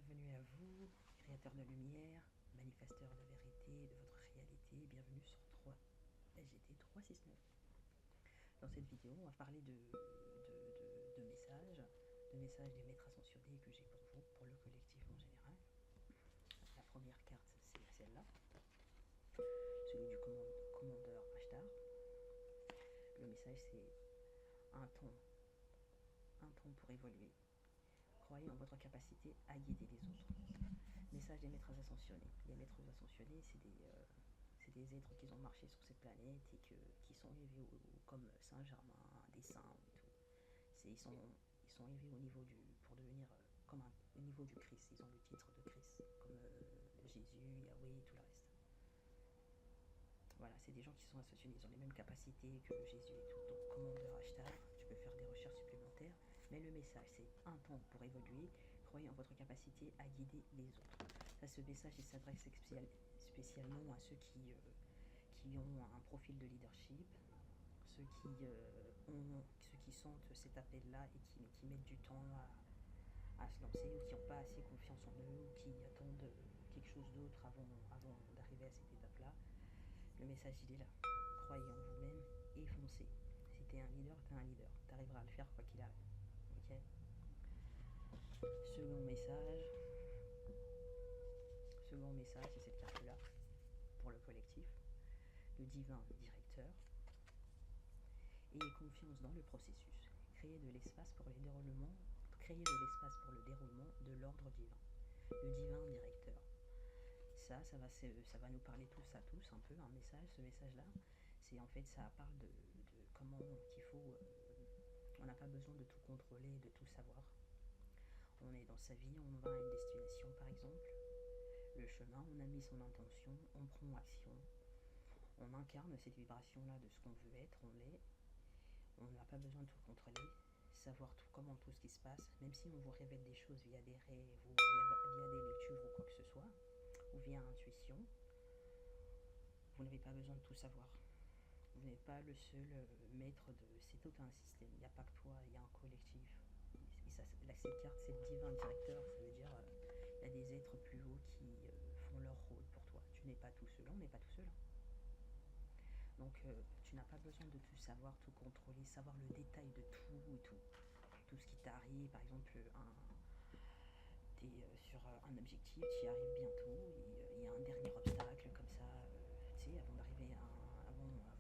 Bienvenue à vous, créateur de lumière, manifesteur de vérité, de votre réalité. Bienvenue sur 3 SGT 369. Dans cette vidéo, on va parler de messages, des maîtres ascensionnés que j'ai pour vous, pour le collectif en général. La première carte, c'est celle-là, celui du commandeur Ashtar. Le message, c'est un temps pour évoluer. Croyez en votre capacité à guider les autres. Message des maîtres ascensionnés. Les maîtres ascensionnés, c'est des êtres qui ont marché sur cette planète et qui sont élevés comme Saint-Germain, des saints et tout. Ils sont élevés au niveau pour devenir au niveau du Christ. Ils ont le titre de Christ, comme Jésus, Yahweh et tout le reste. Voilà, c'est des gens qui sont associés, ils ont les mêmes capacités que Jésus et tout. Donc, commandeur Ashtar, tu peux faire des recherches supplémentaires. Mais le message, c'est un temps pour évoluer. Croyez en votre capacité à guider les autres. Ça, ce message, il s'adresse spécialement à ceux qui ont un profil de leadership, ceux qui sentent cet appel-là et qui mettent du temps à se lancer, ou qui n'ont pas assez confiance en eux, ou qui attendent quelque chose d'autre avant d'arriver à cette étape-là. Le message, il est là. Croyez en vous-même et foncez. Si t'es un leader, t'es un leader. T'arriveras à le faire quoi qu'il arrive. Ok. Second message, c'est cette carte-là pour le collectif. Le divin directeur. Ayez confiance dans le processus. Créez de l'espace pour le déroulement de l'ordre divin. Le divin directeur. Ça va nous parler tous à tous un peu, un message. Ce message-là, c'est en fait, ça parle de comment qu'il faut. On n'a pas besoin de tout contrôler, de tout savoir. On est dans sa vie, on va à une destination par exemple. Le chemin, on a mis son intention, on prend action. On incarne cette vibration-là de ce qu'on veut être, on l'est. On n'a pas besoin de tout contrôler, savoir comment tout ce qui se passe, même si on vous révèle des choses via des rêves ou via des lectures ou quoi que ce soit, ou via intuition, vous n'avez pas besoin de tout savoir. Vous n'êtes pas le seul maître de... C'est tout un système, il n'y a pas que toi, il y a un collectif. Et ça, cette carte, c'est le divin directeur, ça veut dire il y a des êtres plus hauts qui font leur rôle pour toi. Tu n'es pas tout seul, on n'est pas tout seul. Donc tu n'as pas besoin de tout savoir, tout contrôler, savoir le détail de tout et tout. Tout ce qui t'arrive, par exemple, tu es sur un objectif, tu y arrives bientôt, il y a un dernier obstacle comme ça, tu sais, avant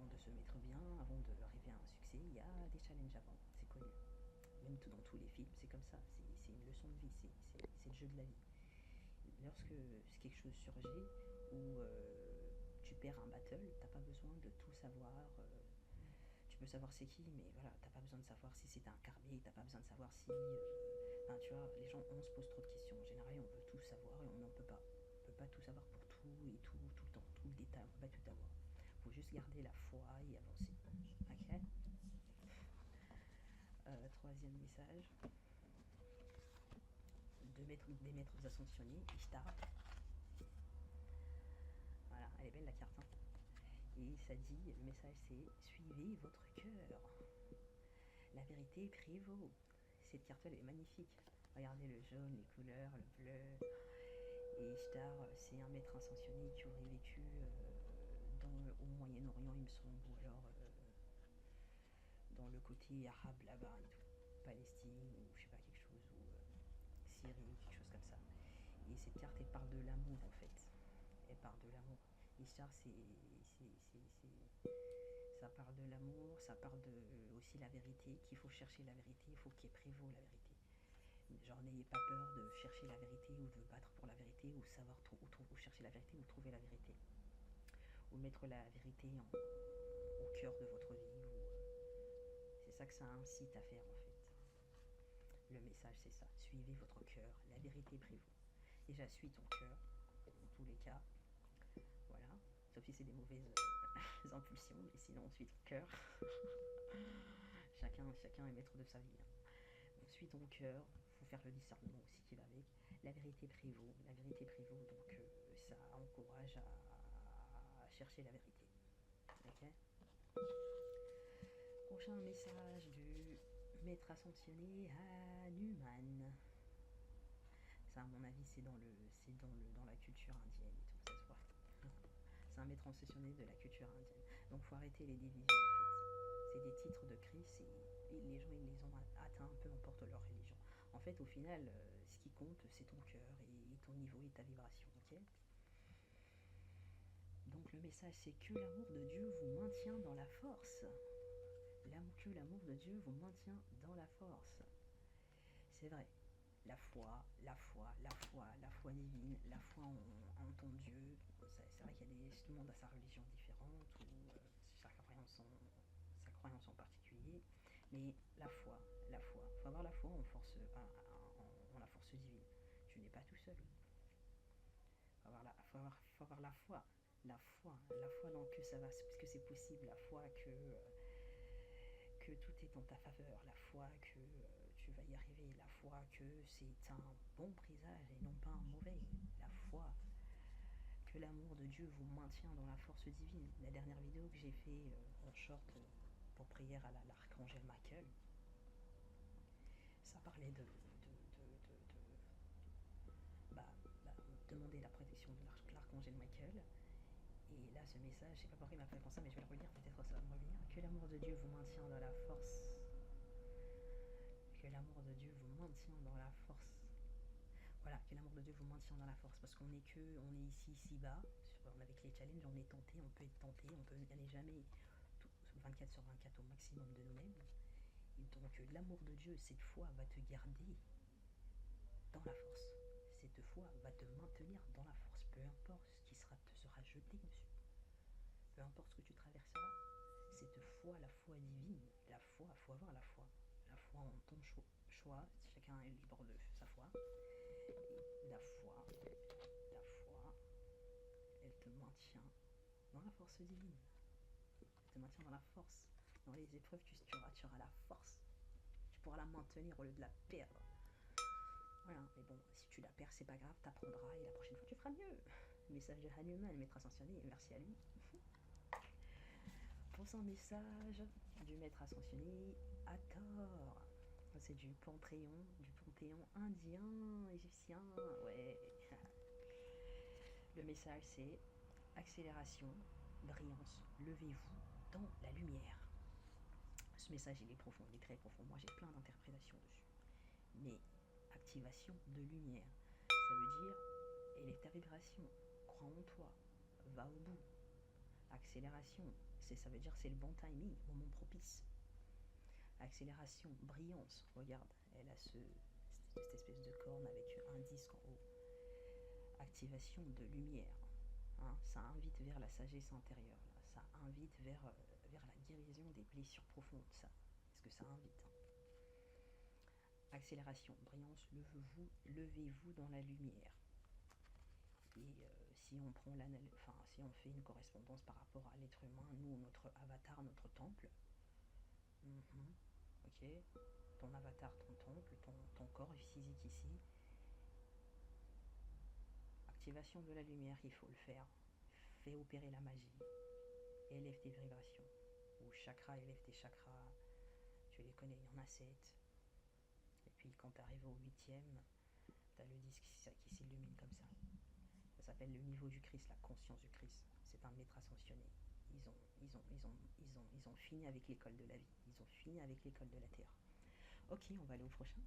de se mettre bien, avant d'arriver à un succès, il y a des challenges avant, c'est connu. Même dans tous les films, c'est comme ça, c'est une leçon de vie, c'est le jeu de la vie. Lorsque quelque chose surgit, ou tu perds un battle, t'as pas besoin de tout savoir. Tu peux savoir c'est qui, mais voilà, t'as pas besoin de savoir si c'est un carnet, t'as pas besoin de savoir si. Tu vois, les gens, on se pose trop de questions. En général, on veut tout savoir et on n'en peut pas. On peut pas tout savoir pour tout et tout le temps, tout le détail, on peut pas tout avoir. Faut juste garder la foi et avancer. Ok. Troisième message. Des maîtres ascensionnés, Ishtar. Voilà, elle est belle la carte. Hein. Et ça dit, le message c'est suivez votre cœur. La vérité prévaut. Cette carte elle est magnifique. Regardez le jaune, les couleurs, le bleu. Et Ishtar, c'est un maître ascensionné qui aurait vécu au Moyen-Orient, il me semble, ou alors dans le côté arabe là-bas et tout. Palestine, ou je sais pas, quelque chose, ou Syrie, quelque chose comme ça. Et cette carte, elle parle de l'amour en fait. Elle parle de l'amour. Ishtar, ça parle de l'amour, ça parle aussi la vérité, qu'il faut chercher la vérité, il faut qu'il prévaut la vérité. Genre, n'ayez pas peur de chercher la vérité ou de battre pour la vérité ou savoir ou chercher la vérité ou trouver la vérité. Ou mettre la vérité au cœur de votre vie. C'est ça que ça incite à faire en fait. Le message c'est ça, suivez votre cœur, la vérité prévaut. Déjà suis ton cœur, dans tous les cas. Voilà, sauf si c'est des mauvaises impulsions, mais sinon suis ton cœur. chacun est maître de sa vie. Hein. Donc suis ton cœur, il faut faire le discernement aussi qui va avec. La vérité prévaut, donc ça encourage à chercher la vérité. Ok. Prochain message du maître ascensionné Hanuman. C'est à mon avis, dans la culture indienne et tout, ça se voit. C'est un maître ascensionné de la culture indienne. Donc faut arrêter les divisions en fait. C'est des titres de Christ et les gens ils les ont atteints, peu importe leur religion. En fait, au final, ce qui compte, c'est ton cœur et ton niveau et ta vibration, ok? Donc le message, c'est que l'amour de Dieu vous maintient dans la force. Que l'amour de Dieu vous maintient dans la force. C'est vrai. La foi, la foi, la foi, la foi divine, la foi en ton Dieu. C'est vrai qu'il y a tout le monde a sa religion différente ou sa croyance en particulier. Mais la foi, il faut avoir la foi en la force divine. Tu n'es pas tout seul. Faut avoir la foi dans que ça va, que c'est possible, la foi que tout est en ta faveur, la foi que tu vas y arriver, la foi que c'est un bon présage et non pas un mauvais, la foi que l'amour de Dieu vous maintient dans la force divine. La dernière vidéo que j'ai fait en short pour prière à l'archangel Michael, ça parlait de demander la protection de l'archangel Michael. Et là, ce message, je sais pas pourquoi il m'a fait penser, mais je vais le relire, peut-être ça va me revenir. Que l'amour de Dieu vous maintient dans la force. Que l'amour de Dieu vous maintient dans la force. Voilà, que l'amour de Dieu vous maintient dans la force. Parce qu'on est ici-bas. Avec les challenges, on est tenté, on peut être tenté, on peut aller jamais 24 sur 24 au maximum de nous-mêmes. Et donc, l'amour de Dieu, cette foi, va te garder dans la force. Cette foi va te maintenir dans la force. Peu importe ce qui te sera jeté dessus. Peu importe ce que tu traverseras, cette foi, la foi divine, la foi, il faut avoir la foi en ton choix, chacun est libre de sa foi. Et la foi, elle te maintient dans la force divine. Elle te maintient dans la force. Dans les épreuves, tu auras la force. Tu pourras la maintenir au lieu de la perdre. Voilà, mais bon, si tu la perds, c'est pas grave, t'apprendras et la prochaine fois, tu feras mieux. Message de Hanuman, le maître ascensionné, merci à lui. Pour son message du maître ascensionné, Hathor. C'est du panthéon indien, égyptien, ouais. Le message c'est accélération, brillance, levez-vous dans la lumière. Ce message il est profond, il est très profond. Moi j'ai plein d'interprétations dessus. Mais activation de lumière, ça veut dire élève ta vibration, crois en toi, va au bout. Accélération, ça veut dire c'est le bon timing, moment propice. Accélération, brillance, regarde, elle a cette espèce de corne avec un disque en haut. Activation de lumière, hein, ça invite vers la sagesse intérieure, là. Ça invite vers la guérison des blessures profondes, ça. Est-ce que ça invite, hein. Accélération, brillance, levez-vous dans la lumière. Et si on prend si on fait une correspondance par rapport à l'être humain, nous, notre avatar, notre temple, ok, ton avatar, ton temple, ton corps physique ici, activation de la lumière, il faut le faire. Fais opérer la magie, élève tes vibrations, ou chakra, élève tes chakras, tu les connais, il y en a 7. Et puis quand tu arrives au 8e, tu as le disque qui s'illumine comme ça. Ça s'appelle le niveau du Christ, la conscience du Christ. C'est un maître ascensionné. Ils ont fini avec l'école de la vie. Ils ont fini avec l'école de la terre. Ok, on va aller au prochain.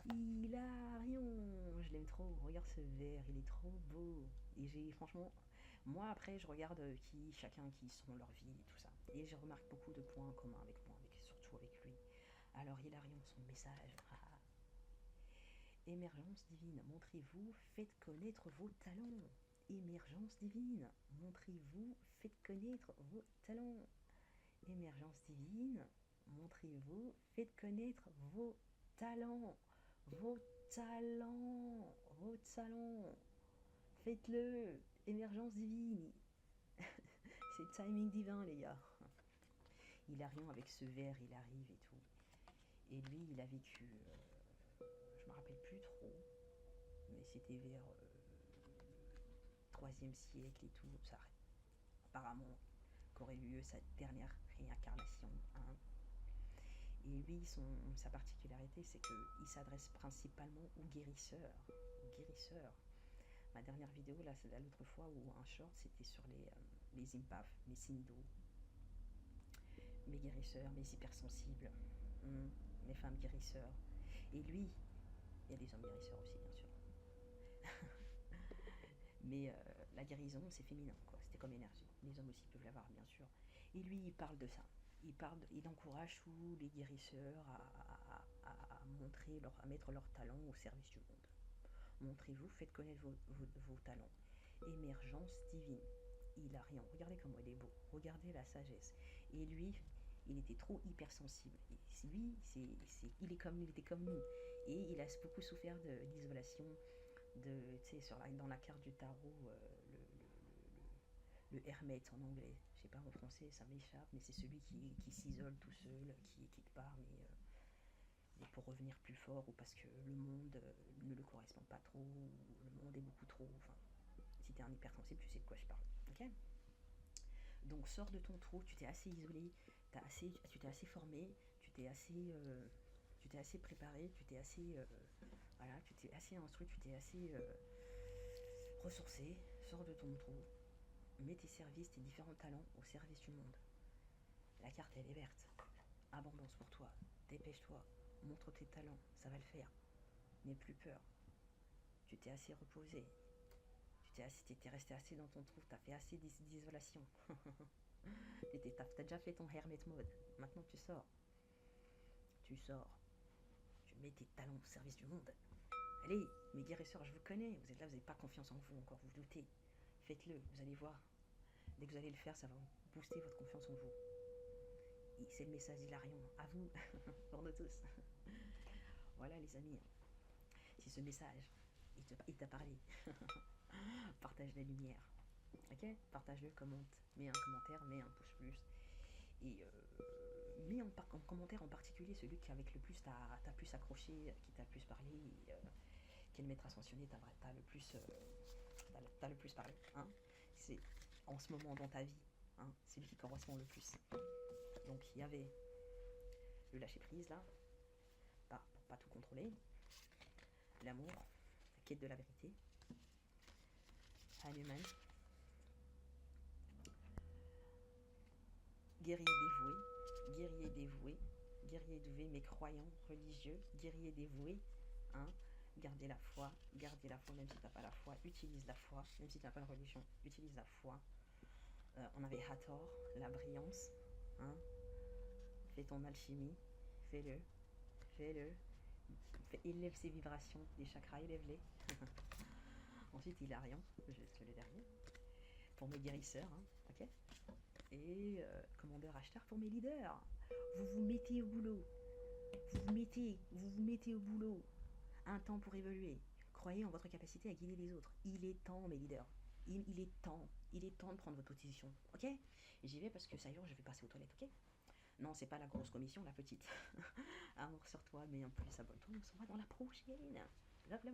Hilarion, je l'aime trop. Regarde ce verre, il est trop beau. Et franchement, moi après, je regarde chacun qui sont leur vie et tout ça. Et je remarque beaucoup de points communs avec moi, surtout avec lui. Alors Hilarion, son message. Émergence divine, montrez-vous, faites connaître vos talents. Émergence divine, montrez-vous, faites connaître vos talents. Émergence divine, montrez-vous, faites connaître vos talents. Vos talents, vos talents. Faites-le. Émergence divine. C'est timing divin, les gars. Hilarion avec ce verre, il arrive et tout. Et lui, il a vécu, je me rappelle plus trop, mais c'était vers le 3e siècle et tout. Ça, apparemment, qu'aurait eu lieu sa dernière réincarnation. Hein. Et lui, sa particularité, c'est qu'il s'adresse principalement aux guérisseurs. Aux guérisseurs. Ma dernière vidéo, là, c'est l'autre fois, où un short, c'était sur les empaths, mes Sindo, mes guérisseurs, mes hypersensibles, mes femmes guérisseurs. Et lui, il y a des hommes guérisseurs aussi, bien sûr. Mais la guérison, c'est féminin, quoi. C'était comme énergie. Les hommes aussi peuvent l'avoir, bien sûr. Et lui, il parle de ça. Il encourage tous les guérisseurs à à mettre leurs talents au service du monde. Montrez-vous, faites connaître vos talents. Émergence divine. Il a rien. Regardez comment il est beau. Regardez la sagesse. Et lui, il était trop hypersensible. Et lui, il était comme nous. Et il a beaucoup souffert d'isolation. Dans la carte du tarot, le hermète en anglais. Je sais pas en français, ça m'échappe, mais c'est celui qui s'isole tout seul, qui est quelque part, mais pour revenir plus fort, ou parce que le monde ne le correspond pas trop, ou le monde est beaucoup trop. Enfin, si t'es un hypersensible, tu sais de quoi je parle. Ok. Donc sors de ton trou, tu t'es assez isolé, tu t'es assez formé, tu t'es assez préparé, tu t'es assez voilà, tu t'es assez instruit, tu t'es assez ressourcé. Sors de ton trou, mets tes services, tes différents talents au service du monde. La carte, elle est verte. Abondance pour toi. Dépêche-toi. Montre tes talents. Ça va le faire. N'aie plus peur. Tu t'es assez reposé. T'es resté assez dans ton trou. T'as fait assez d'isolation. T'as déjà fait ton hermit mode. Maintenant, tu sors. Tu sors. Tu mets tes talents au service du monde. Allez, mes guérisseurs, je vous connais. Vous êtes là, vous n'avez pas confiance en vous encore. Vous doutez. Faites-le. Vous allez voir. Dès que vous allez le faire, ça va booster votre confiance en vous. C'est le message d'Hilarion. À vous, pour nous tous. Voilà, les amis. Si ce message, il t'a parlé, partage la lumière. Ok. Partage-le, commente. Mets un commentaire, mets un pouce plus. Et mets en commentaire en particulier celui avec le plus t'as plus accroché, qui t'a le plus parlé, et quel maître ascensionné t'as le plus t'as le plus parlé, hein. C'est en ce moment dans ta vie, hein, c'est lui qui correspond le plus. Donc il y avait le lâcher prise là, pour pas tout contrôler, l'amour, la quête de la vérité, Hanuman, guerrier dévoué, mais croyant, religieux, guerrier dévoué, hein. Gardez la foi, même si t'as pas la foi, utilise la foi, même si t'as pas de religion, utilise la foi. On avait Hathor, la brillance, hein. Fais ton alchimie, fais-le, élève ses vibrations, les chakras, élève-les. Ensuite, Hilarion, je laisse le dernier, pour mes guérisseurs, hein, ok. Et commandeur Ashtar pour mes leaders. Vous vous mettez au boulot. Vous vous mettez au boulot. Un temps pour évoluer. Croyez en votre capacité à guider les autres. Il est temps, mes leaders. Il est temps. Il est temps de prendre votre position. Ok. Et j'y vais parce que ça y est, je vais passer aux toilettes. Ok. Non, c'est pas la grosse commission, la petite. Amour sur toi, mais en plus, abonne-toi. On se voit dans la prochaine. Love, love.